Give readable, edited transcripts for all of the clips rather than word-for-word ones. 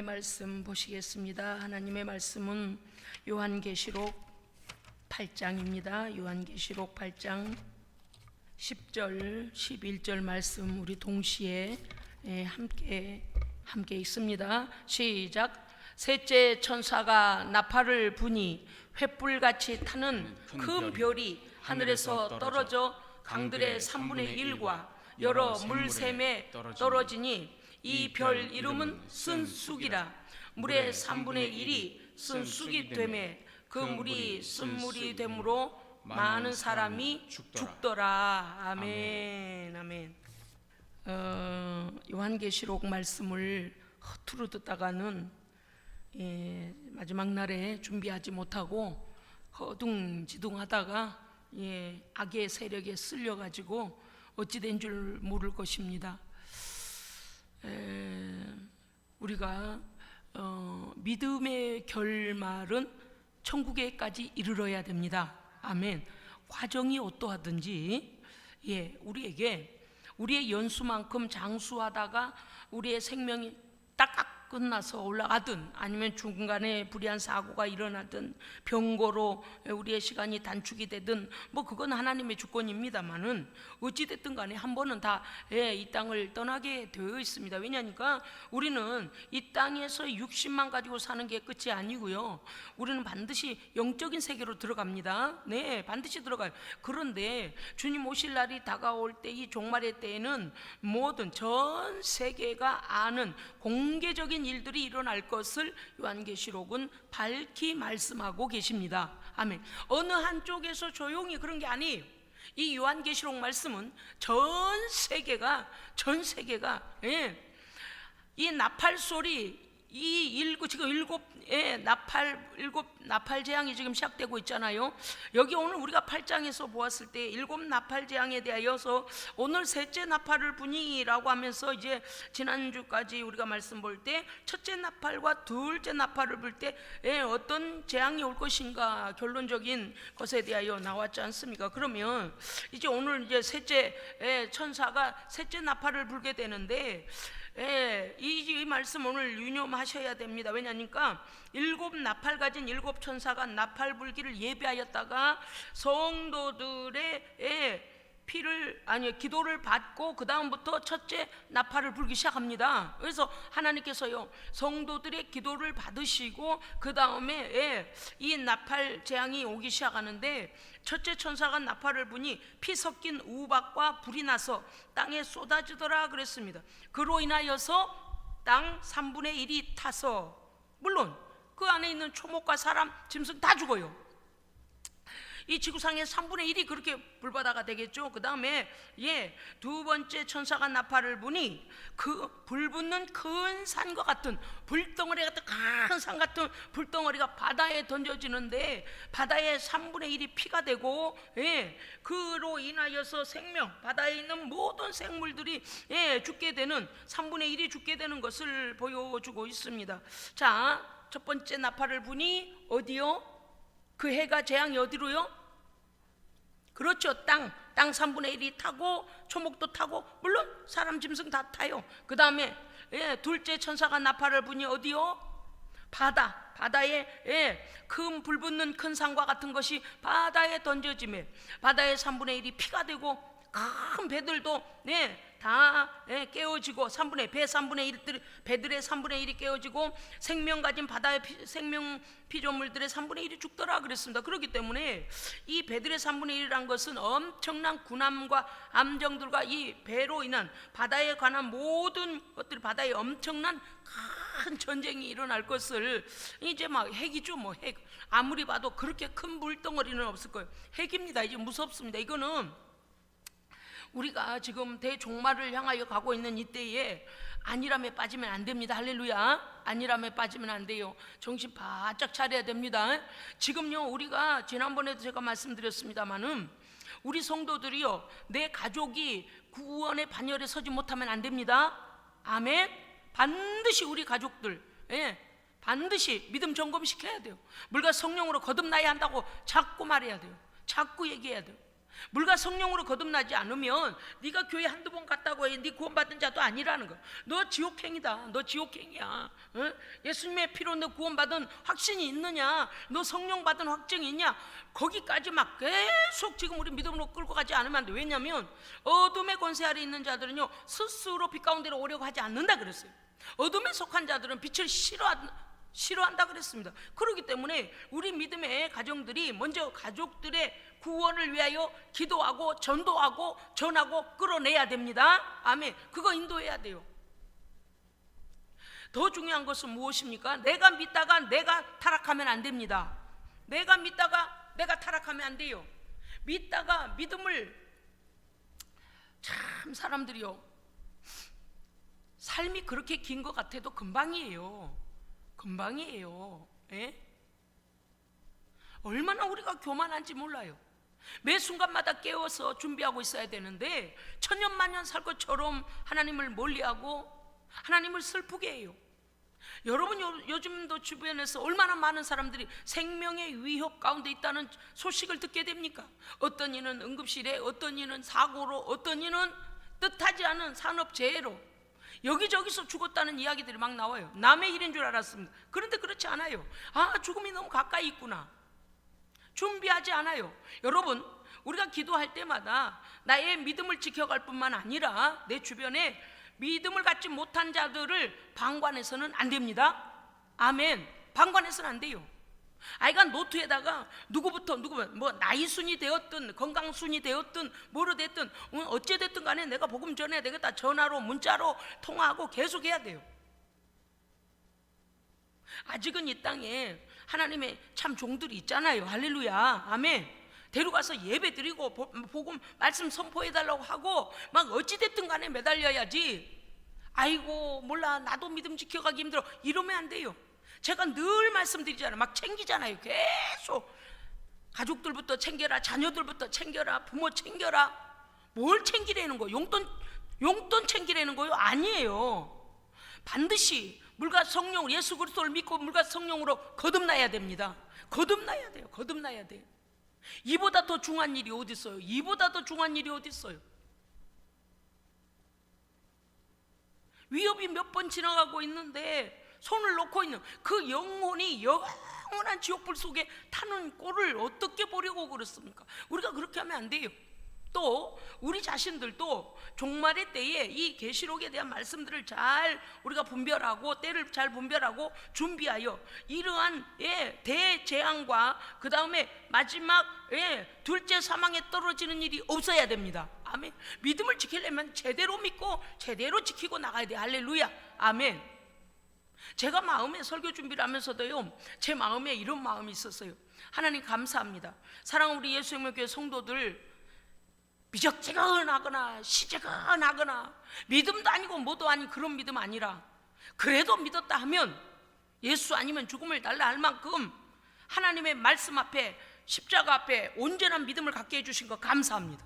말씀 보시겠습니다. 하나님의 말씀은 요한계시록 8장입니다. 요한계시록 8장 10절, 11절 말씀 우리 동시에 함께 있습니다. 시작. 셋째 천사가 나팔을 부니 횃불같이 타는 큰 별이 하늘에서 떨어져 강들의 3분의 1과 여러 물샘에 떨어지니 이 별 이름은 쓴쑥이라. 물의 3분의 1이 쓴쑥이 되매 그 물이 쓴물이 되므로 많은 사람이 죽더라. 아멘. 아멘. 요한계시록 말씀을 허투루 듣다가는 마지막 날에 준비하지 못하고 허둥지둥하다가 악의 세력에 쓸려가지고 어찌된 줄 모를 것입니다. 우리가 믿음의 결말은 천국에까지 이르러야 됩니다. 아멘. 과정이 어떠하든지 우리에게 우리의 연수만큼 장수하다가 우리의 생명이 딱 끝나서 올라가든 아니면 중간에 불의한 사고가 일어나든 병고로 우리의 시간이 단축이 되든 그건 하나님의 주권입니다만은 어찌됐든 간에 한 번은 다 이 땅을 떠나게 되어 있습니다. 왜냐니까 우리는 이 땅에서 육신만 가지고 사는 게 끝이 아니고요, 우리는 반드시 영적인 세계로 들어갑니다. 네, 반드시 들어가요. 그런데 주님 오실 날이 다가올 때, 이 종말의 때에는 모든 전 세계가 아는 공개적인 일들이 일어날 것을 요한계시록은 밝히 말씀하고 계십니다. 아멘. 어느 한쪽에서 조용히 그런 게 아니에요. 이 요한계시록 말씀은 전 세계가 이 나팔 소리, 지금 일곱 나팔 재앙이 지금 시작되고 있잖아요. 여기 오늘 우리가 8장에서 보았을 때 일곱 나팔 재앙에 대하여서 오늘 셋째 나팔을 부니라고 하면서 이제 지난주까지 우리가 말씀 볼 때 첫째 나팔과 둘째 나팔을 불 때 어떤 재앙이 올 것인가 결론적인 것에 대하여 나왔지 않습니까? 그러면 이제 오늘 이제 셋째 천사가 셋째 나팔을 불게 되는데 이 말씀 오늘 유념하셔야 됩니다. 왜냐니까 일곱 나팔 가진 일곱 천사가 나팔 불기를 예배하였다가 성도들의 기도를 받고 그 다음부터 첫째 나팔을 불기 시작합니다. 그래서 하나님께서요, 성도들의 기도를 받으시고 그 다음에 이 나팔 재앙이 오기 시작하는데, 첫째 천사가 나팔을 부니 피 섞인 우박과 불이 나서 땅에 쏟아지더라 그랬습니다. 그로 인하여서 땅 3분의 1이 타서, 물론 그 안에 있는 초목과 사람, 짐승 다 죽어요. 이 지구상의 3분의 1이 그렇게 불바다가 되겠죠. 그 다음에 두 번째 천사가 나팔을 부니 그 불붙는 큰 산과 같은 불덩어리 같은, 큰 산 같은 불덩어리가 바다에 던져지는데 바다의 3분의 1이 피가 되고 그로 인하여서 바다에 있는 모든 생물들이 죽게 되는, 3분의 1이 죽게 되는 것을 보여주고 있습니다. 자, 첫 번째 나팔을 부니 어디요? 그 해가 재앙이 어디로요? 그렇죠. 땅 3분의 1이 타고 초목도 타고 물론 사람 짐승 다 타요. 그 다음에 둘째 천사가 나팔을 부니 어디요? 바다에 큰 불붙는 큰 산과 같은 것이 바다에 던져지매 바다의 3분의 1이 피가 되고 큰 배들도 다 깨어지고 배 3분의 1, 배들의 3분의 1이 깨어지고 생명 가진 바다의 생명 피조물들의 3분의 1이 죽더라 그랬습니다. 그렇기 때문에 이 배들의 3분의 1이란 것은 엄청난 군함과 함정들과 이 배로 인한 바다에 관한 모든 것들이, 바다에 엄청난 큰 전쟁이 일어날 것을, 이제 막 핵이죠. 핵 아무리 봐도 그렇게 큰 물덩어리는 없을 거예요. 핵입니다. 이제 무섭습니다. 이거는 우리가 지금 대종말을 향하여 가고 있는 이때에 안일함에 빠지면 안 됩니다. 할렐루야. 안일함에 빠지면 안 돼요. 정신 바짝 차려야 됩니다. 지금요, 우리가 지난번에도 제가 말씀드렸습니다마는 우리 성도들이요, 내 가족이 구원의 반열에 서지 못하면 안 됩니다. 아멘. 반드시 우리 가족들 반드시 믿음 점검시켜야 돼요. 물과 성령으로 거듭나야 한다고 자꾸 말해야 돼요. 자꾸 얘기해야 돼요. 물과 성령으로 거듭나지 않으면 네가 교회 한두 번 갔다고 해 네 구원받은 자도 아니라는 거. 너 지옥행이다. 너 지옥행이야. 예수님의 피로 너 구원받은 확신이 있느냐? 너 성령 받은 확증이 있냐? 거기까지 막 계속 지금 우리 믿음으로 끌고 가지 않으면 안 돼. 왜냐하면 어둠의 권세 아래 있는 자들은요 스스로 빛 가운데로 오려고 하지 않는다 그랬어요. 어둠에 속한 자들은 빛을 싫어한다 그랬습니다. 그렇기 때문에 우리 믿음의 가정들이 먼저 가족들의 구원을 위하여 기도하고 전도하고 전하고 끌어내야 됩니다. 아멘. 그거 인도해야 돼요. 더 중요한 것은 무엇입니까? 내가 믿다가 내가 타락하면 안 됩니다. 내가 믿다가 내가 타락하면 안 돼요. 믿다가 믿음을 참 사람들이요 삶이 그렇게 긴 것 같아도 금방이에요. 금방이에요. 예? 얼마나 우리가 교만한지 몰라요. 매 순간마다 깨워서 준비하고 있어야 되는데 천년만년 살 것처럼 하나님을 멀리하고 하나님을 슬프게 해요. 여러분 요즘도 주변에서 얼마나 많은 사람들이 생명의 위협 가운데 있다는 소식을 듣게 됩니까? 어떤 이는 응급실에, 어떤 이는 사고로, 어떤 이는 뜻하지 않은 산업재해로 여기저기서 죽었다는 이야기들이 막 나와요. 남의 일인 줄 알았습니다. 그런데 그렇지 않아요. 아, 죽음이 너무 가까이 있구나. 준비하지 않아요. 여러분, 우리가 기도할 때마다 나의 믿음을 지켜갈 뿐만 아니라 내 주변에 믿음을 갖지 못한 자들을 방관해서는 안 됩니다. 아멘. 방관해서는 안 돼요. 아이가 노트에다가 누구부터 뭐 나이 순이 되었든 건강 순이 되었든 뭐로 됐든 어찌 됐든 간에 내가 복음 전해야 되겠다. 전화로 문자로 통화하고 계속 해야 돼요. 아직은 이 땅에 하나님의 참 종들이 있잖아요. 할렐루야. 아멘. 데려가서 예배 드리고 복음 말씀 선포해달라고 하고 막 어찌됐든 간에 매달려야지. 아이고 몰라 나도 믿음 지켜가기 힘들어 이러면 안 돼요. 제가 늘 말씀드리잖아요. 막 챙기잖아요. 계속 가족들부터 챙겨라, 자녀들부터 챙겨라, 부모 챙겨라. 뭘 챙기라는 거예요? 용돈 챙기라는 거예요? 아니에요. 반드시 물과 성령, 예수 그리스도를 믿고 물과 성령으로 거듭나야 됩니다. 거듭나야 돼요. 거듭나야 돼요. 이보다 더 중요한 일이 어디 있어요? 이보다 더 중요한 일이 어디 있어요? 위협이 몇 번 지나가고 있는데 손을 놓고 있는 그 영혼이 영원한 지옥불 속에 타는 꼴을 어떻게 보려고 그렇습니까? 우리가 그렇게 하면 안 돼요. 또 우리 자신들도 종말의 때에 이 계시록에 대한 말씀들을 잘 우리가 분별하고 때를 잘 분별하고 준비하여 이러한 대재앙과 그 다음에 마지막 둘째 사망에 떨어지는 일이 없어야 됩니다. 아멘. 믿음을 지키려면 제대로 믿고 제대로 지키고 나가야 돼요. 할렐루야. 아멘. 제가 마음에 설교 준비를 하면서도요 제 마음에 이런 마음이 있었어요. 하나님 감사합니다. 사랑하는 우리 예수님의 교회 성도들 미적지근하거나 시지근하거나 믿음도 아니고 뭐도 아닌 그런 믿음 아니라 그래도 믿었다 하면 예수 아니면 죽음을 달라 할 만큼 하나님의 말씀 앞에 십자가 앞에 온전한 믿음을 갖게 해주신 거 감사합니다.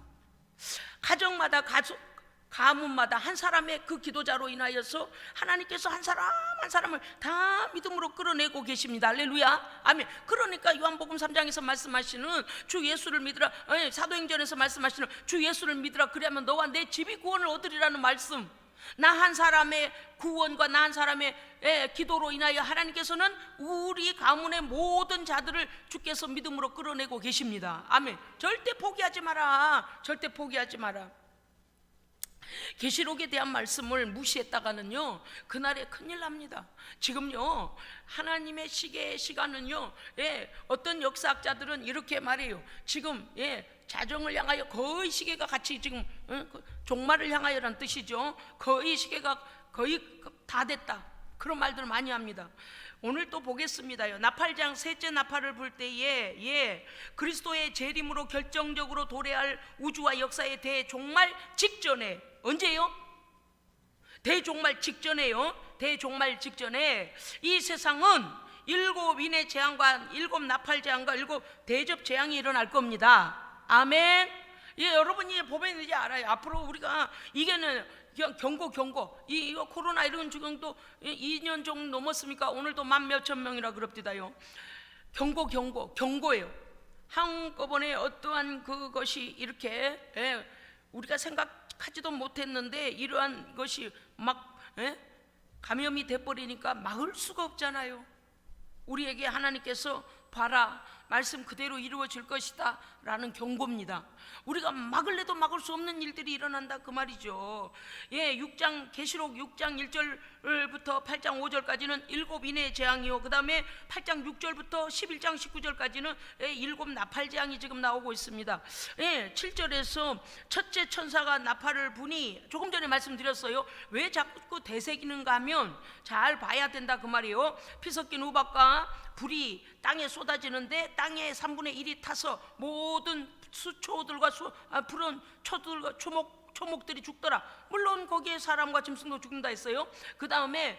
가정마다 가문마다 한 사람의 그 기도자로 인하여서 하나님께서 한 사람 한 사람을 다 믿음으로 끌어내고 계십니다. 할렐루야. 아멘. 그러니까 요한복음 3장에서 말씀하시는 주 예수를 믿으라, 사도행전에서 말씀하시는 주 예수를 믿으라 그리하면 너와 내 집이 구원을 얻으리라는 말씀, 나 한 사람의 구원과 나 한 사람의 기도로 인하여 하나님께서는 우리 가문의 모든 자들을 주께서 믿음으로 끌어내고 계십니다. 아멘. 절대 포기하지 마라. 절대 포기하지 마라. 계시록에 대한 말씀을 무시했다가는요 그날에 큰일 납니다. 지금요 하나님의 시간은요 어떤 역사학자들은 이렇게 말해요. 지금 자정을 향하여 거의 시계가 같이 지금 종말을 향하여란 뜻이죠. 거의 시계가 거의 다 됐다 그런 말들을 많이 합니다. 오늘 또 보겠습니다요. 나팔장 셋째 나팔을 불 때에 그리스도의 재림으로 결정적으로 도래할 우주와 역사의 대종말 직전에, 언제요? 대종말 직전에요. 대종말 직전에 이 세상은 7인의 재앙과 7 나팔 재앙과 7 대접 재앙이 일어날 겁니다. 아멘. 여러분이 보면 이제 알아요. 앞으로 우리가 이게는 경고 이거 코로나 이런 지금도 2년 정도 넘었습니까? 오늘도 10,000몇 명이라 그럽디다요. 경고예요. 한꺼번에 어떠한 그것이 이렇게 우리가 생각하지도 못했는데 이러한 것이 막 감염이 돼버리니까 막을 수가 없잖아요. 우리에게 하나님께서 봐라, 말씀 그대로 이루어질 것이다 라는 경고입니다. 우리가 막을래도 막을 수 없는 일들이 일어난다 그 말이죠. 6장 계시록 6장 1절부터 8장 5절까지는 7 인의 재앙이요, 그 다음에 8장 6절부터 11장 19절까지는 7 나팔 재앙이 지금 나오고 있습니다. 7절에서 첫째 천사가 나팔을 부니, 조금 전에 말씀드렸어요. 왜 자꾸 되새기는가 하면 잘 봐야 된다 그 말이에요. 피 섞인 우박과 불이 땅에 쏟아지는데 땅의 3분의 1이 타서 모든 수초들과 푸른 초들과 초목들이 죽더라. 물론 거기에 사람과 짐승도 죽는다 했어요. 그 다음에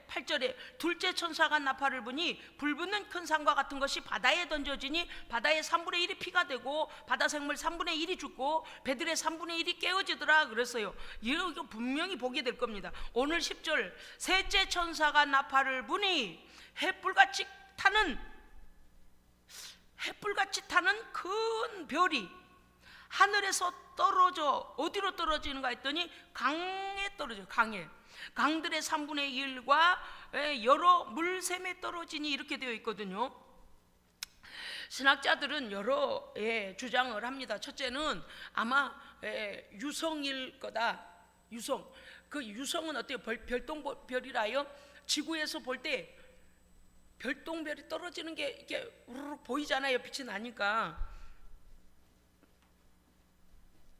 8절에 둘째 천사가 나팔을 부니 불붙는 큰 산과 같은 것이 바다에 던져지니 바다의 3분의 1이 피가 되고 바다 생물 3분의 1이 죽고 배들의 3분의 1이 깨어지더라 그랬어요. 이거 분명히 보게 될 겁니다. 오늘 10절 셋째 천사가 나팔을 부니 햇불같이 타는 큰 별이 하늘에서 떨어져 어디로 떨어지는가 했더니 강에 떨어져요. 강들의 3분의 1과 여러 물샘에 떨어지니 이렇게 되어 있거든요. 신학자들은 여러 주장을 합니다. 첫째는 아마 유성일 거다. 유성. 그 유성은 어때요? 별똥별이라요. 지구에서 볼 때 별똥별이 떨어지는 게 이렇게 우르르 보이잖아요. 빛이 나니까.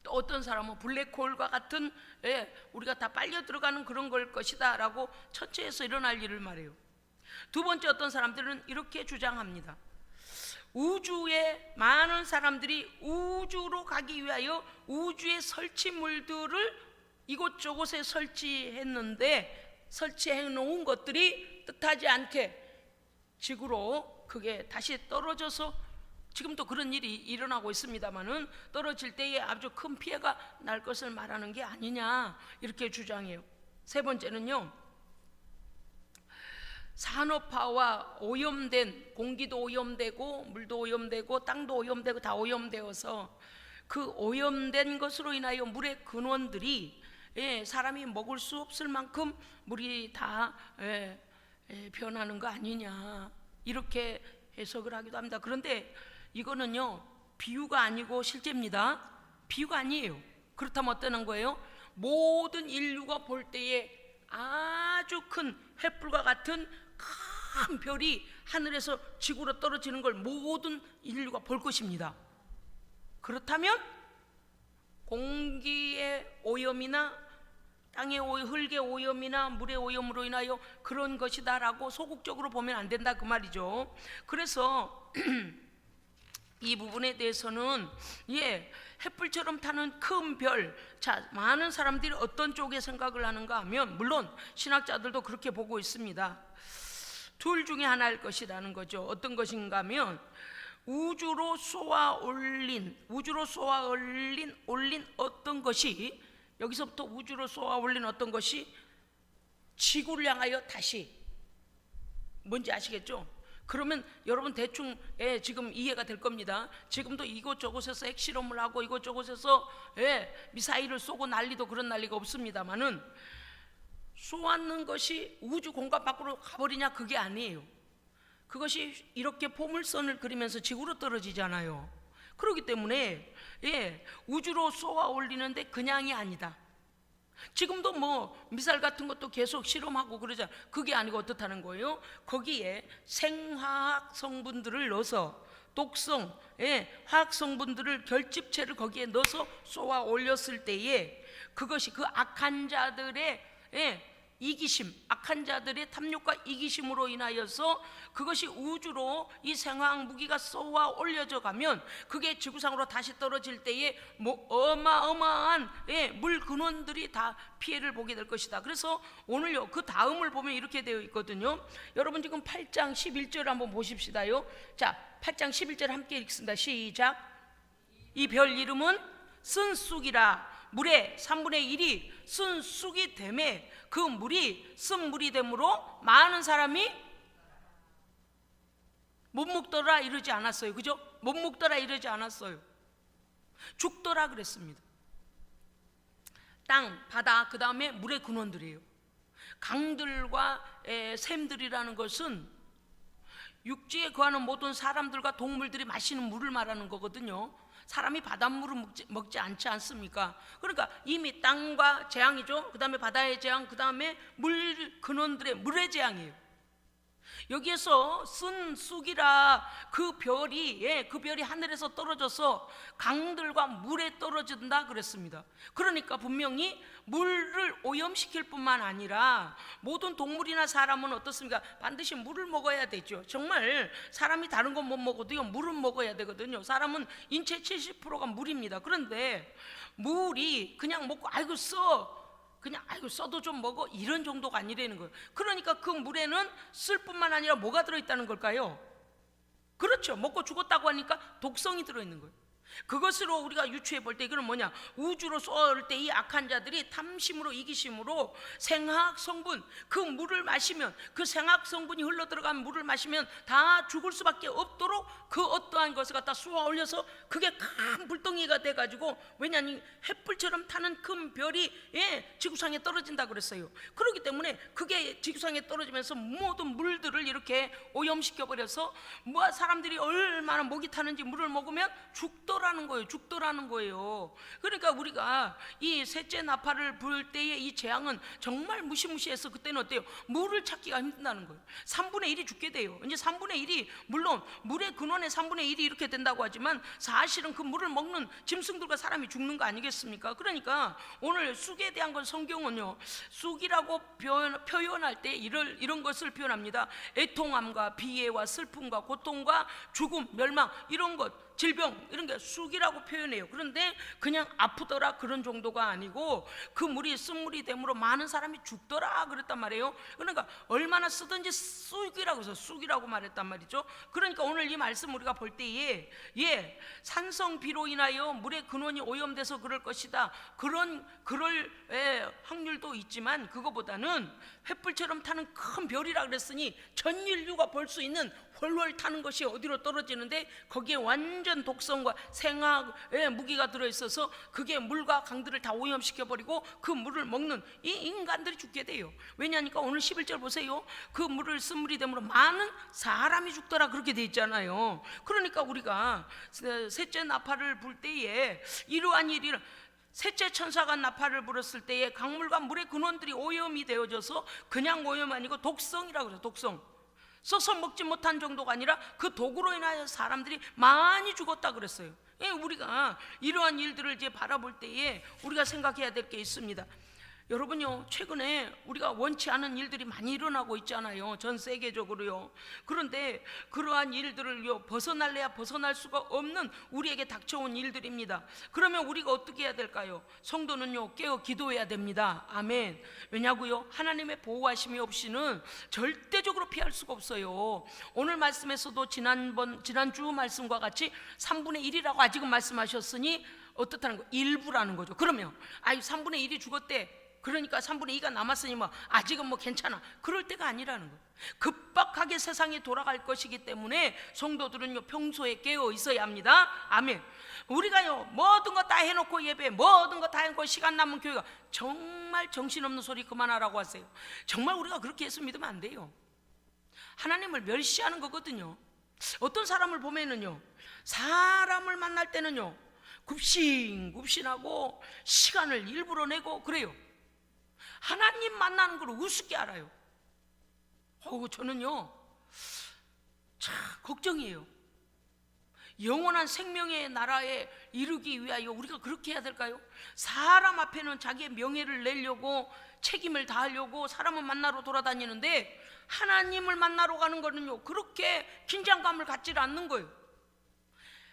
또 어떤 사람은 블랙홀과 같은 우리가 다 빨려 들어가는 그런 걸 것이다 라고 천체에서 일어날 일을 말해요. 두 번째, 어떤 사람들은 이렇게 주장합니다. 우주에 많은 사람들이 우주로 가기 위하여 우주의 설치물들을 이곳저곳에 설치해 놓은 것들이 뜻하지 않게 지구로 그게 다시 떨어져서, 지금도 그런 일이 일어나고 있습니다만은 떨어질 때에 아주 큰 피해가 날 것을 말하는 게 아니냐 이렇게 주장해요. 세 번째는요, 산업화와 오염된 공기도 오염되고 물도 오염되고 땅도 오염되고 다 오염되어서 그 오염된 것으로 인하여 물의 근원들이 사람이 먹을 수 없을 만큼 물이 다 변하는 거 아니냐 이렇게 해석을 하기도 합니다. 그런데 이거는요 비유가 아니고 실제입니다. 비유가 아니에요. 그렇다면 어떠는 거예요? 모든 인류가 볼 때에 아주 큰 햇불과 같은 큰 별이 하늘에서 지구로 떨어지는 걸 모든 인류가 볼 것입니다. 그렇다면 공기의 오염이나 땅의 흙의 오염이나 물의 오염으로 인하여 그런 것이다 라고 소극적으로 보면 안 된다 그 말이죠. 그래서 이 부분에 대해서는 햇불처럼 타는 큰 별, 자, 많은 사람들이 어떤 쪽에 생각을 하는가 하면 물론 신학자들도 그렇게 보고 있습니다. 둘 중에 하나일 것이라는 거죠. 어떤 것인가 하면 우주로 쏘아 올린 어떤 것이, 여기서부터 우주로 쏘아 올린 어떤 것이 지구를 향하여 다시, 뭔지 아시겠죠? 그러면 여러분 대충 지금 이해가 될 겁니다. 지금도 이곳저곳에서 핵실험을 하고 이곳저곳에서 미사일을 쏘고 난리도 그런 난리가 없습니다만은 쏘았는 것이 우주 공간 밖으로 가버리냐, 그게 아니에요. 그것이 이렇게 포물선을 그리면서 지구로 떨어지잖아요. 그렇기 때문에 우주로 쏘아 올리는데 그냥이 아니다. 지금도 뭐 미사일 같은 것도 계속 실험하고 그러잖아요. 그게 아니고 어떻다는 거예요? 거기에 생화학 성분들을 넣어서, 독성 화학 성분들을, 결집체를 거기에 넣어서 쏘아 올렸을 때에 그것이 그 악한 자들의 이기심, 악한 자들의 탐욕과 이기심으로 인하여서 그것이 우주로 이 생화학 무기가 쏘아 올려져 가면 그게 지구상으로 다시 떨어질 때에 뭐 어마어마한 물 근원들이 다 피해를 보게 될 것이다. 그래서 오늘요 그 다음을 보면 이렇게 되어 있거든요. 여러분 지금 8장 11절 한번 보십시다요. 자, 8장 11절 함께 읽습니다. 시작. 이 별 이름은 쓴쑥이라. 물의 3분의 1이 쓴쑥이 되매 그 물이 쓴물이 되므로 많은 사람이 못 먹더라 이러지 않았어요. 그죠? 못 먹더라 이러지 않았어요. 죽더라 그랬습니다. 땅, 바다, 그 다음에 물의 근원들이에요. 강들과 샘들이라는 것은 육지에 거하는 모든 사람들과 동물들이 마시는 물을 말하는 거거든요. 사람이 바닷물을 먹지 않지 않습니까? 그러니까 이미 땅과 재앙이죠. 그 다음에 바다의 재앙, 그 다음에 물 근원들의 물의 재앙이에요. 여기에서 쓴 쑥이라 그 별이 하늘에서 떨어져서 강들과 물에 떨어진다 그랬습니다. 그러니까 분명히 물을 오염시킬 뿐만 아니라 모든 동물이나 사람은 어떻습니까? 반드시 물을 먹어야 되죠. 정말 사람이 다른 건 못 먹어도요, 물은 먹어야 되거든요. 사람은 인체 70%가 물입니다. 그런데 물이 그냥 먹고 그냥 써도 좀 먹어 이런 정도가 아니라는 거예요. 그러니까 그 물에는 쓸 뿐만 아니라 뭐가 들어있다는 걸까요? 그렇죠. 먹고 죽었다고 하니까 독성이 들어있는 거예요. 그것으로 우리가 유추해 볼 때 이거는 뭐냐, 우주로 쏠 때 이 악한 자들이 탐심으로 이기심으로 생화학 성분, 그 물을 마시면, 그 생화학 성분이 흘러들어간 물을 마시면 다 죽을 수밖에 없도록 그 어떠한 것을 갖다 쏘아 올려서 그게 큰 불덩이가 돼가지고, 왜냐하면 햇불처럼 타는 큰 별이 지구상에 떨어진다 그랬어요. 그렇기 때문에 그게 지구상에 떨어지면서 모든 물들을 이렇게 오염시켜 버려서 사람들이 얼마나 목이 타는지 물을 먹으면 죽더라는 거예요. 그러니까 우리가 이 셋째 나팔을 불 때의 이 재앙은 정말 무시무시해서 그때는 어때요? 물을 찾기가 힘든다는 거예요. 3분의 1이 죽게 돼요. 이제 3분의 1이 물론 물의 근원의 3분의 1이 이렇게 된다고 하지만 사실은 그 물을 먹는 짐승들과 사람이 죽는 거 아니겠습니까? 그러니까 오늘 쑥에 대한 건 성경은요, 쑥이라고 표현할 때 이런 것을 표현합니다. 애통함과 비애와 슬픔과 고통과 죽음, 멸망, 이런 것, 질병, 이런 게 쑥이라고 표현해요. 그런데 그냥 아프더라 그런 정도가 아니고 그 물이 쓴물이 됨으로 많은 사람이 죽더라 그랬단 말이에요. 그러니까 얼마나 쓰든지 쑥이라고 해서 쑥이라고 말했단 말이죠. 그러니까 오늘 이 말씀 우리가 볼 때에 산성비로 인하여 물의 근원이 오염돼서 그럴 것이다, 그럴 확률도 있지만 그거보다는 횃불처럼 타는 큰 별이라 그랬으니 전 인류가 볼 수 있는 훨훨 타는 것이 어디로 떨어지는데 거기에 완전 독성과 생화의 무기가 들어있어서 그게 물과 강들을 다 오염시켜버리고 그 물을 먹는 이 인간들이 죽게 돼요. 왜냐하니까 오늘 11절 보세요. 그 물을 쓴물이 되므로 많은 사람이 죽더라 그렇게 돼 있잖아요. 그러니까 우리가 셋째 나팔을 불 때에 이러한 일이, 셋째 천사가 나팔을 불었을 때에 강물과 물의 근원들이 오염이 되어져서 그냥 오염 아니고 독성이라고 그래요. 독성, 써서 먹지 못한 정도가 아니라 그 독으로 인하여 사람들이 많이 죽었다 그랬어요. 우리가 이러한 일들을 이제 바라볼 때에 우리가 생각해야 될 게 있습니다. 여러분요, 최근에 우리가 원치 않은 일들이 많이 일어나고 있잖아요. 전 세계적으로요. 그런데 그러한 일들을요, 벗어날래야 벗어날 수가 없는 우리에게 닥쳐온 일들입니다. 그러면 우리가 어떻게 해야 될까요? 성도는요, 깨어 기도해야 됩니다. 아멘. 왜냐고요? 하나님의 보호하심이 없이는 절대적으로 피할 수가 없어요. 오늘 말씀에서도 지난주 말씀과 같이 3분의 1이라고 아직은 말씀하셨으니 어떻다는 거? 일부라는 거죠. 그러면 3분의 1이 죽었대, 그러니까 3분의 2가 남았으니 아직은 괜찮아, 그럴 때가 아니라는 거예요. 급박하게 세상이 돌아갈 것이기 때문에 성도들은요, 평소에 깨어 있어야 합니다. 아멘. 우리가요, 모든 거 다 해놓고 예배, 모든 거 다 해놓고 시간 남은 교회가 정말 정신없는 소리 그만하라고 하세요. 정말 우리가 그렇게 해서 믿으면 안 돼요. 하나님을 멸시하는 거거든요. 어떤 사람을 보면은요, 사람을 만날 때는요 굽신굽신하고 시간을 일부러 내고 그래요. 하나님 만나는 걸 우습게 알아요. 저는요 참 걱정이에요. 영원한 생명의 나라에 이르기 위하여 우리가 그렇게 해야 될까요? 사람 앞에는 자기의 명예를 내려고 책임을 다하려고 사람을 만나러 돌아다니는데 하나님을 만나러 가는 거는요, 그렇게 긴장감을 갖지 않는 거예요.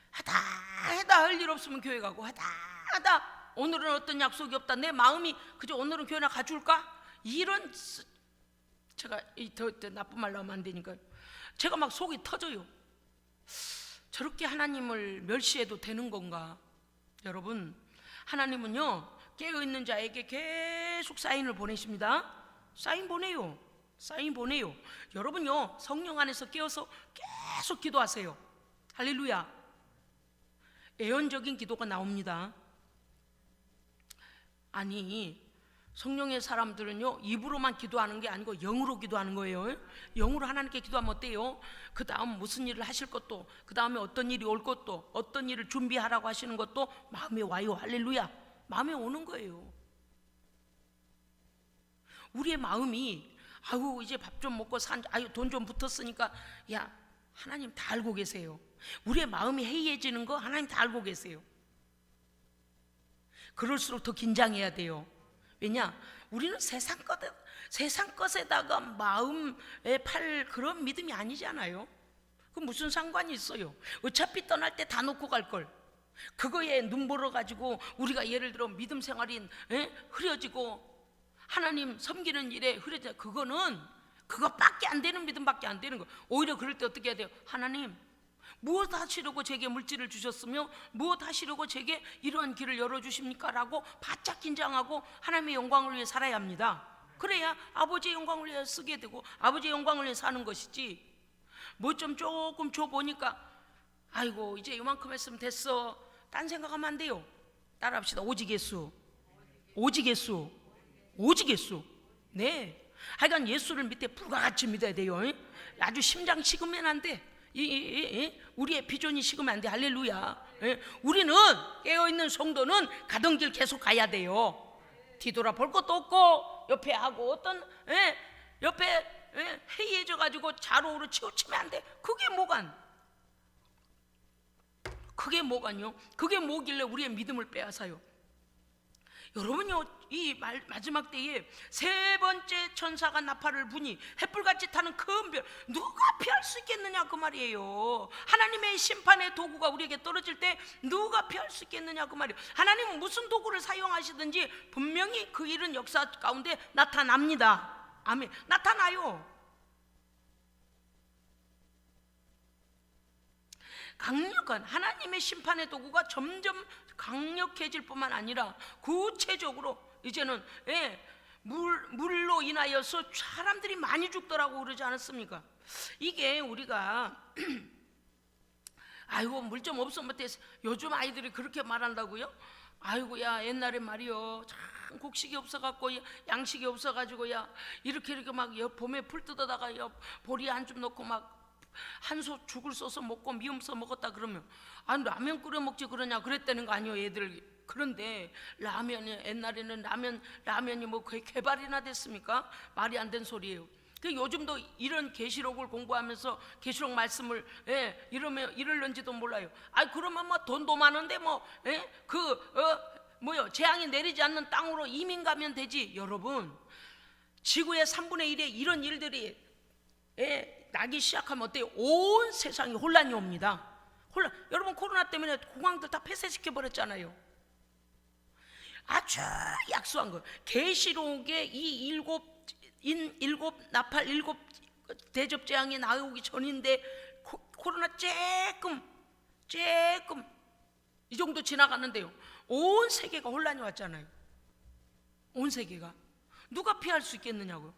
하다 할 일 없으면 교회 가고, 하다 오늘은 어떤 약속이 없다, 내 마음이 그저 오늘은 교회나 가줄까, 이런, 제가 더 나쁜 말로 하면 안 되니까요, 제가 막 속이 터져요. 저렇게 하나님을 멸시해도 되는 건가? 여러분, 하나님은요 깨어있는 자에게 계속 사인을 보내십니다. 사인 보내요. 사인 보내요. 여러분요, 성령 안에서 깨어서 계속 기도하세요. 할렐루야. 애언적인 기도가 나옵니다. 아니, 성령의 사람들은요, 입으로만 기도하는 게 아니고 영으로 기도하는 거예요. 영으로 하나님께 기도하면 어때요? 그 다음 무슨 일을 하실 것도, 그 다음에 어떤 일이 올 것도, 어떤 일을 준비하라고 하시는 것도 마음에 와요. 할렐루야. 마음에 오는 거예요. 우리의 마음이 아유 이제 밥 좀 먹고 아유 돈 좀 붙었으니까, 야, 하나님 다 알고 계세요. 우리의 마음이 해이해지는 거 하나님 다 알고 계세요. 그럴수록 더 긴장해야 돼요. 왜냐? 우리는 세상 것에다가 마음에 팔 그런 믿음이 아니잖아요. 그 무슨 상관이 있어요? 어차피 떠날 때 다 놓고 갈 걸. 그거에 눈보러 가지고 우리가 예를 들어 믿음 생활이 흐려지고 하나님 섬기는 일에 흐려져, 그거밖에 안 되는 믿음밖에 안 되는 거. 오히려 그럴 때 어떻게 해야 돼요? 하나님, 무엇 하시려고 제게 물질을 주셨으며 무엇 하시려고 제게 이러한 길을 열어주십니까? 라고 바짝 긴장하고 하나님의 영광을 위해 살아야 합니다. 그래야 아버지의 영광을 위해 쓰게 되고 아버지의 영광을 위해 사는 것이지, 뭐 좀 조금 줘보니까 아이고 이제 이만큼 했으면 됐어, 딴 생각하면 안 돼요. 따라합시다. 오직 예수, 오직 예수, 오직 예수. 네, 하여간 예수를 밑에 불과같이 믿어야 돼요. 아주 심장 식으면 안 돼. 우리의 비전이 식으면 안 돼. 할렐루야. 우리는 깨어있는 성도는 가던 길 계속 가야 돼요. 뒤돌아볼 것도 없고 옆에 하고 어떤 옆에 해이해져 가지고 자로우로 치우치면 안 돼. 그게 뭐간요? 그게 뭐길래 우리의 믿음을 빼앗아요? 여러분요, 이 마지막 때에 세 번째 천사가 나팔을 부니 햇불같이 타는 큰 별, 누가 피할 수 있겠느냐 그 말이에요. 하나님의 심판의 도구가 우리에게 떨어질 때 누가 피할 수 있겠느냐 그 말이에요. 하나님은 무슨 도구를 사용하시든지 분명히 그 일은 역사 가운데 나타납니다. 아멘. 나타나요. 강력한 하나님의 심판의 도구가 점점 강력해질 뿐만 아니라 구체적으로 이제는 물로 인하여서 사람들이 많이 죽더라고 그러지 않았습니까? 이게 우리가 아이고 물 좀 없으면 어때? 요즘 아이들이 그렇게 말한다고요? 아이고 야 옛날에 말이요 참 곡식이 없어갖고 양식이 없어가지고 야 이렇게 막 봄에 풀 뜯어다가 보리에 한 줌 넣고 막 한솥 죽을 써서 먹고 미음 써 먹었다 그러면 아니 라면 끓여 먹지 그러냐 그랬다는 거 아니에요 애들. 그런데 라면이 옛날에는 라면이 뭐 거의 개발이나 됐습니까? 말이 안 된 소리예요. 요즘도 이런 계시록을 공부하면서 계시록 말씀을 이럴런지도 몰라요. 아 그러면 뭐 돈도 많은데 재앙이 내리지 않는 땅으로 이민 가면 되지. 여러분 지구의 3분의 1에 이런 일들이 나기 시작하면 어때요? 온 세상이 혼란이 옵니다. 혼란. 여러분 코로나 때문에 공항들 다 폐쇄시켜 버렸잖아요. 아주 약소한 거. 계시록에 이 일곱 나팔 일곱 대접 재앙이 나오기 전인데 코로나 쬐끔 이 정도 지나갔는데요. 온 세계가 혼란이 왔잖아요. 온 세계가. 누가 피할 수 있겠느냐고요.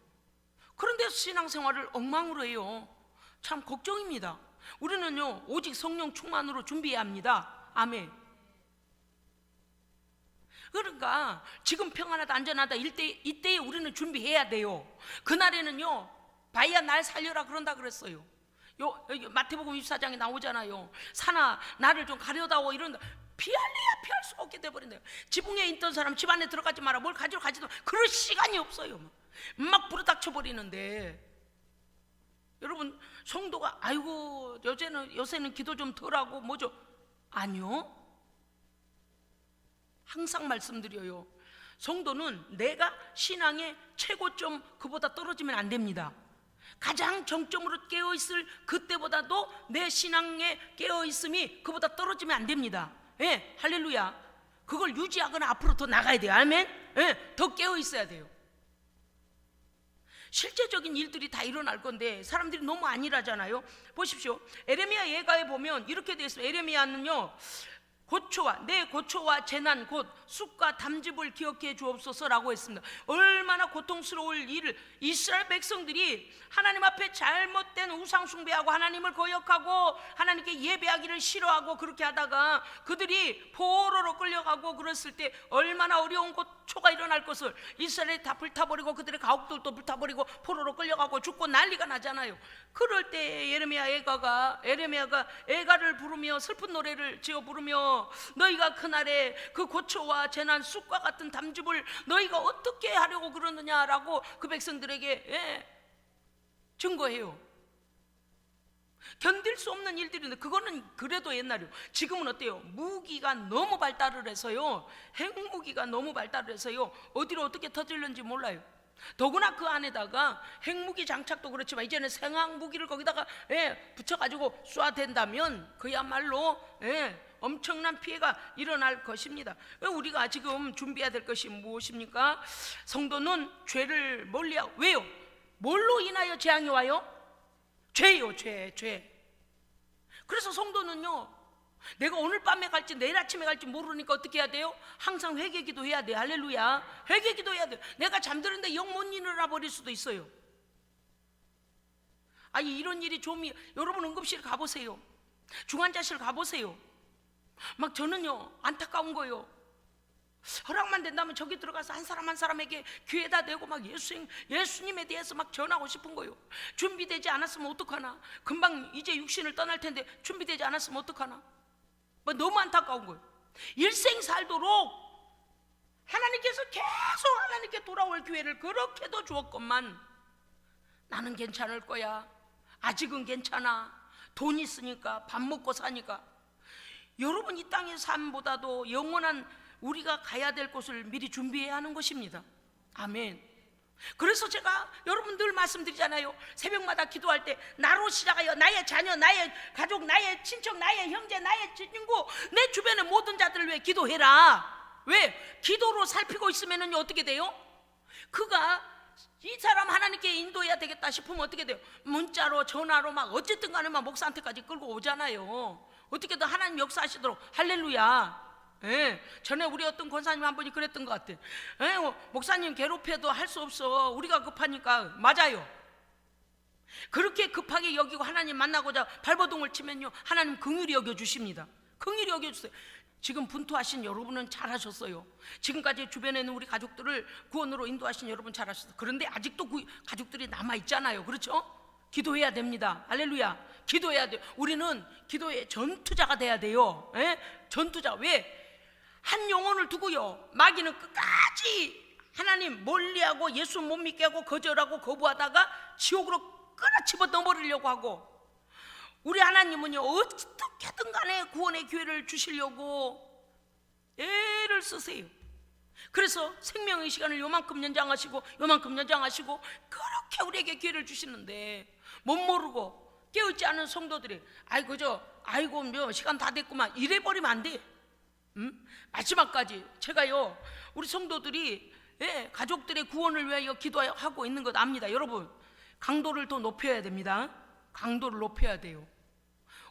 그런데 신앙생활을 엉망으로 해요. 참 걱정입니다. 우리는요 오직 성령 충만으로 준비해야 합니다. 아멘. 그러니까 지금 평안하다 안전하다 이때에 우리는 준비해야 돼요. 그날에는요 바야 날 살려라 그런다 그랬어요. 마태복음 24장에 나오잖아요. 사나 나를 좀 가려다오 이런다. 피할래야 피할 수가 없게 돼버린대요. 지붕에 있던 사람 집 안에 들어가지 마라. 뭘 가지도 그럴 시간이 없어요. 막 불어닥쳐 버리는데 여러분 성도가 아이고 요새는 기도 좀 덜하고 뭐죠? 아니요. 항상 말씀드려요. 성도는 내가 신앙의 최고점 그보다 떨어지면 안 됩니다. 가장 정점으로 깨어있을 그때보다도 내 신앙의 깨어있음이 그보다 떨어지면 안 됩니다. 할렐루야. 그걸 유지하거나 앞으로 더 나가야 돼요. 아멘. 더 깨어있어야 돼요. 실제적인 일들이 다 일어날 건데 사람들이 너무 안일하잖아요. 보십시오. 에레미야 예가에 보면 이렇게 되어 있어요. 에레미야는요 고초와 내 고초와 재난 곧 쑥과 담즙을 기억해 주옵소서라고 했습니다. 얼마나 고통스러울 일을 이스라엘 백성들이 하나님 앞에 잘못된 우상 숭배하고 하나님을 거역하고 하나님께 예배하기를 싫어하고 그렇게 하다가 그들이 포로로 끌려가고 그랬을 때 얼마나 어려운 고초가 일어날 것을 이스라엘이 다 불타버리고 그들의 가옥들도 불타버리고 포로로 끌려가고 죽고 난리가 나잖아요. 그럴 때 에레미야가 애가를 부르며 슬픈 노래를 지어 부르며 너희가 그날에 그 고초와 재난 쑥과 같은 담즙을 너희가 어떻게 하려고 그러느냐라고 그 백성들에게 증거해요. 견딜 수 없는 일들인데 그거는 그래도 옛날이요. 지금은 어때요? 무기가 너무 발달을 해서요, 핵무기가 너무 발달을 해서요, 어디로 어떻게 터질는지 몰라요. 더구나 그 안에다가 핵무기 장착도 그렇지만 이제는 생화무기를 거기다가 붙여가지고 쏴댄다면 그야말로 엄청난 피해가 일어날 것입니다. 우리가 지금 준비해야 될 것이 무엇입니까? 성도는 죄를 멀리하고, 왜요? 뭘로 인하여 재앙이 와요? 죄요, 죄. 그래서 성도는요, 내가 오늘 밤에 갈지 내일 아침에 갈지 모르니까 어떻게 해야 돼요? 항상 회개기도 해야 돼. 할렐루야. 회개기도 해야 돼. 내가 잠드는데 영 못 일어나 버릴 수도 있어요. 아니, 이런 일이 좀, 여러분 응급실 가보세요. 중환자실 가보세요. 막 저는요 안타까운 거예요. 허락만 된다면 저기 들어가서 한 사람 한 사람에게 귀에다 대고 막 예수님에 대해서 막 전하고 싶은 거예요. 준비되지 않았으면 어떡하나. 금방 이제 육신을 떠날 텐데 준비되지 않았으면 어떡하나. 뭐 너무 안타까운 거예요. 일생 살도록 하나님께서 계속 하나님께 돌아올 기회를 그렇게도 주었건만 나는 괜찮을 거야, 아직은 괜찮아, 돈 있으니까, 밥 먹고 사니까. 여러분, 이 땅의 삶보다도 영원한 우리가 가야 될 곳을 미리 준비해야 하는 것입니다. 아멘. 그래서 제가 여러분 늘 말씀드리잖아요. 새벽마다 기도할 때 나로 시작하여 나의 자녀, 나의 가족, 나의 친척, 나의 형제, 나의 친구, 내 주변의 모든 자들을 위해 기도해라. 왜? 기도로 살피고 있으면 어떻게 돼요? 그가 이 사람 하나님께 인도해야 되겠다 싶으면 어떻게 돼요? 문자로 전화로 막 어쨌든 간에 막 목사한테까지 끌고 오잖아요. 어떻게든 하나님 역사하시도록. 할렐루야. 전에 우리 어떤 권사님 한 분이 그랬던 것 같아. 목사님 괴롭혀도 할 수 없어, 우리가 급하니까. 맞아요. 그렇게 급하게 여기고 하나님 만나고자 발버둥을 치면요, 하나님 긍휼히 여겨주십니다. 긍휼히 여겨주세요. 지금 분투하신 여러분은 잘하셨어요. 지금까지 주변에 있는 우리 가족들을 구원으로 인도하신 여러분 잘하셨어요. 그런데 아직도 그 가족들이 남아있잖아요. 그렇죠? 기도해야 됩니다. 할렐루야. 기도해야 돼요. 우리는 기도의 전투자가 돼야 돼요. 전투자. 왜? 한 영혼을 두고요, 마귀는 끝까지 하나님 멀리하고 예수 못 믿게 하고 거절하고 거부하다가 지옥으로 끌어집어 넣어버리려고 하고, 우리 하나님은요 어떻게든 간에 구원의 기회를 주시려고 애를 쓰세요. 그래서 생명의 시간을 요만큼 연장하시고 그렇게 우리에게 기회를 주시는데 못 모르고 깨어있지 않은 성도들이 아이고 뭐 시간 다 됐구만 이래버리면 안 돼. 마지막까지 제가요 우리 성도들이 가족들의 구원을 위하여 기도하고 있는 것 압니다. 여러분, 강도를 더 높여야 됩니다. 강도를 높여야 돼요.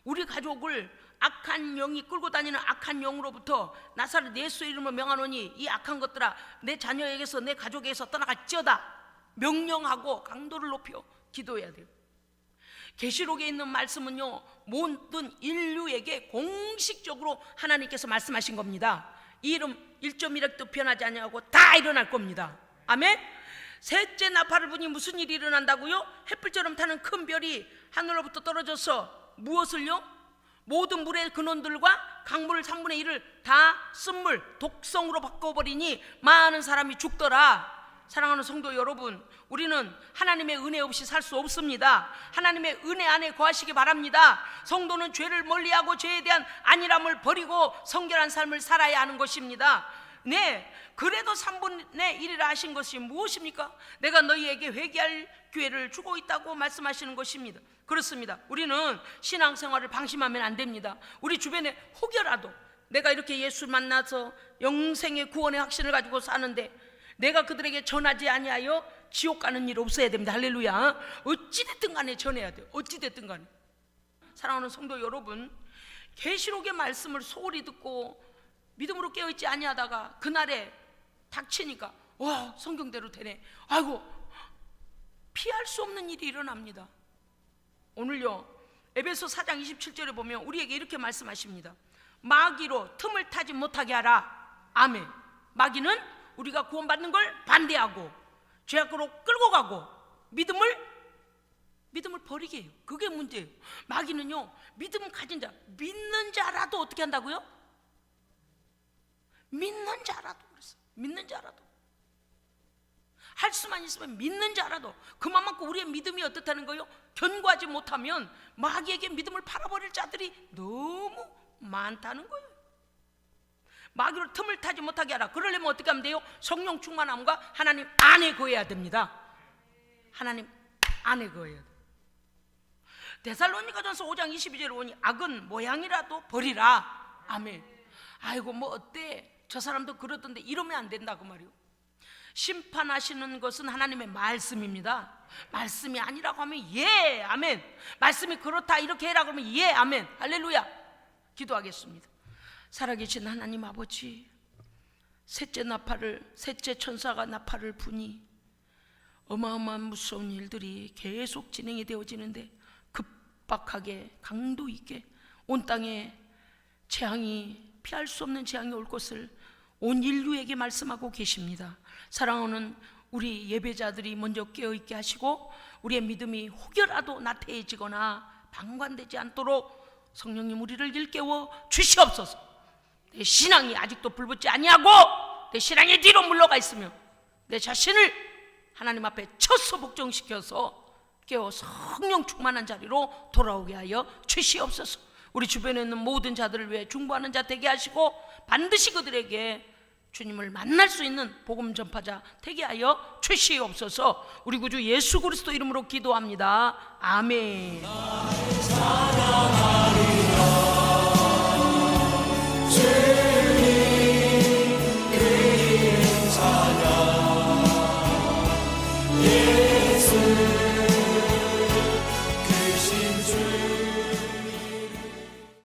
우리 가족을 악한 영이 끌고 다니는 악한 영으로부터 나사렛 예수의 이름으로 명하노니 이 악한 것들아 내 자녀에게서 내 가족에게서 떠나갈지어다 명령하고 강도를 높여 기도해야 돼요. 계시록에 있는 말씀은요 모든 인류에게 공식적으로 하나님께서 말씀하신 겁니다. 이 이름 1.1획도 변하지 아니하고 다 일어날 겁니다. 아멘. 셋째 나팔을 부니 무슨 일이 일어난다고요? 햇불처럼 타는 큰 별이 하늘로부터 떨어져서 무엇을요? 모든 물의 근원들과 강물 3분의 1을 다 쓴물 독성으로 바꿔버리니 많은 사람이 죽더라. 사랑하는 성도 여러분, 우리는 하나님의 은혜 없이 살 수 없습니다. 하나님의 은혜 안에 거하시기 바랍니다. 성도는 죄를 멀리하고 죄에 대한 안일함을 버리고 성결한 삶을 살아야 하는 것입니다. 네, 그래도 3분의 1이라 하신 것이 무엇입니까? 내가 너희에게 회개할 기회를 주고 있다고 말씀하시는 것입니다. 그렇습니다. 우리는 신앙생활을 방심하면 안 됩니다. 우리 주변에 혹여라도 내가 이렇게 예수 만나서 영생의 구원의 확신을 가지고 사는데 내가 그들에게 전하지 아니하여 지옥 가는 일 없어야 됩니다. 할렐루야. 어찌됐든 간에 전해야 돼요. 어찌됐든 간에. 사랑하는 성도 여러분, 계시록의 말씀을 소홀히 듣고 믿음으로 깨어있지 아니하다가 그날에 닥치니까 와, 성경대로 되네. 아이고, 피할 수 없는 일이 일어납니다. 오늘요 에베소 4장 27절에 보면 우리에게 이렇게 말씀하십니다. 마귀로 틈을 타지 못하게 하라. 아멘. 마귀는 우리가 구원받는 걸 반대하고 죄악으로 끌고 가고 믿음을 버리게 해요. 그게 문제예요. 마귀는요, 믿음 가진 자, 믿는 자라도 어떻게 한다고요? 믿는 자라도 그랬어요. 믿는 자라도 할 수만 있으면 믿는 자라도 그만큼 우리의 믿음이 어떻다는 거예요? 견고하지 못하면 마귀에게 믿음을 팔아버릴 자들이 너무 많다는 거예요. 마귀로 틈을 타지 못하게 하라. 그러려면 어떻게 하면 돼요? 성령 충만함과 하나님 안에 거해야 됩니다. 하나님 안에 거해야 돼요. 데살로니가전서 5장 22절에 보니 악은 모양이라도 버리라. 아멘. 아이고 뭐 어때? 저 사람도 그러던데 이러면 안 된다고 말이요. 심판하시는 것은 하나님의 말씀입니다. 말씀이 아니라고 하면 예, 아멘. 말씀이 그렇다 이렇게 해라 그러면 예, 아멘. 할렐루야. 기도하겠습니다. 살아계신 하나님 아버지, 셋째 천사가 나팔을 부니 어마어마한 무서운 일들이 계속 진행이 되어지는데 급박하게 강도 있게 온 땅에 재앙이, 피할 수 없는 재앙이 올 것을 온 인류에게 말씀하고 계십니다. 사랑하는 우리 예배자들이 먼저 깨어있게 하시고 우리의 믿음이 혹여라도 나태해지거나 방관되지 않도록 성령님 우리를 일깨워 주시옵소서. 내 신앙이 아직도 불붙지 아니하고 내 신앙이 뒤로 물러가 있으며 내 자신을 하나님 앞에 쳤어 복종시켜서 깨워 성령 충만한 자리로 돌아오게 하여 주시옵소서. 우리 주변에 있는 모든 자들을 위해 중보하는 자 되게 하시고 반드시 그들에게 주님을 만날 수 있는 복음 전파자 되게 하여 주시옵소서. 우리 구주 예수 그리스도 이름으로 기도합니다. 아멘.